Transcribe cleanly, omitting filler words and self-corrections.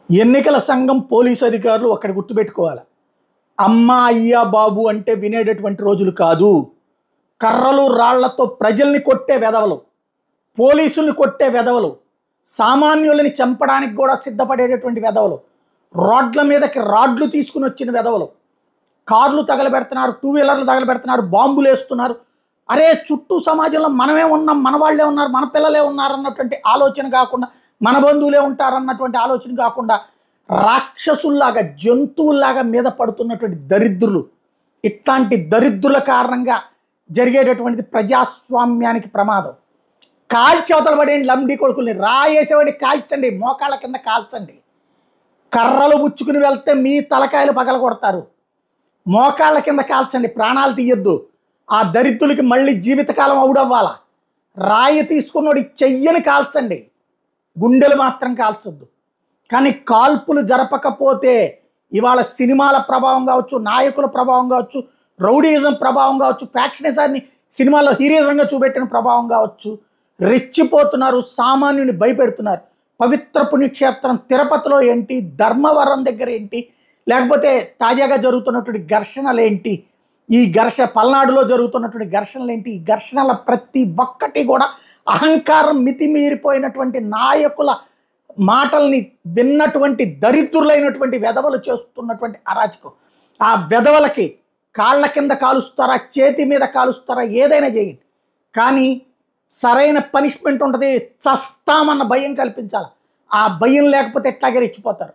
ఎన్నికల సంఘం పోలీసు అధికారులు ఒక్కటి గుర్తుపెట్టుకోవాలి. అమ్మ అయ్యా బాబు అంటే వినేటటువంటి రోజులు కాదు. కర్రలు రాళ్లతో ప్రజల్ని కొట్టే వెధవలు, పోలీసుల్ని కొట్టే వెధవలు, సామాన్యులని చంపడానికి కూడా సిద్ధపడేటటువంటి వెధవలు, రోడ్ల మీదకి రాడ్లు తీసుకుని వచ్చిన వెధవలు, కార్లు తగలబెడుతున్నారు, టూ వీలర్లు తగలబెడుతున్నారు, బాంబులు వేస్తున్నారు. అరే చుట్టూ సమాజంలో మనమే ఉన్నాం, మన వాళ్ళే ఉన్నారు, మన పిల్లలే ఉన్నారు అన్నటువంటి ఆలోచన కాకుండా, మన బంధువులే ఉంటారన్నటువంటి ఆలోచన కాకుండా రాక్షసుల్లాగా జంతువుల్లాగా మీద పడుతున్నటువంటి దరిద్రులు, ఇట్లాంటి దరిద్రుల కారణంగా జరిగేటటువంటిది ప్రజాస్వామ్యానికి ప్రమాదం. కాల్చి అవతల పడేయండి లంబడి కొడుకుల్ని, రాయేసేవాడిని కాల్చండి, మోకాళ్ళ కింద కాల్చండి. కర్రలు పుచ్చుకుని వెళ్తే మీ తలకాయలు పగల కొడతారు, మోకాళ్ళ కింద కాల్చండి, ప్రాణాలు తీయొద్దు. ఆ దరిద్రులకి మళ్ళీ జీవితకాలం అవుడవ్వాలా. రాయి తీసుకున్నోడి చెయ్యని కాల్చండి, గుండెలు మాత్రం కాల్చొద్దు. కానీ కాల్పులు జరపకపోతే ఇవాళ సినిమాల ప్రభావం కావచ్చు, నాయకుల ప్రభావం కావచ్చు, రౌడీయిజం ప్రభావం కావచ్చు, ఫ్యాక్షనిజాన్ని సినిమాలో హీరోయిజంగా చూపెట్టిన ప్రభావం కావచ్చు, రెచ్చిపోతున్నారు, సామాన్యుని భయపెడుతున్నారు. పవిత్ర పుణ్యక్షేత్రం తిరుపతిలో ఏంటి, ధర్మవరం దగ్గర ఏంటి, లేకపోతే తాజాగా జరుగుతున్నటువంటి ఘర్షణలు ఏంటి, ఈ పల్నాడులో జరుగుతున్నటువంటి ఘర్షణలు ఏంటి, ఈ ఘర్షణల ప్రతి ఒక్కటి కూడా అహంకారం మితిమీరిపోయినటువంటి నాయకుల మాటల్ని విన్నటువంటి దరిద్రులైనటువంటి వెధవలు చేస్తున్నటువంటి అరాచకం. ఆ వెధవలకి కాళ్ళ కింద కాలుస్తారా, చేతి మీద కాలుస్తారా, ఏదైనా చేయండి, కానీ సరైన పనిష్మెంట్ ఉంటుంది. చస్తామన్న భయం కల్పించాలి. ఆ భయం లేకపోతే ఎట్లాగే రెచ్చిపోతారు.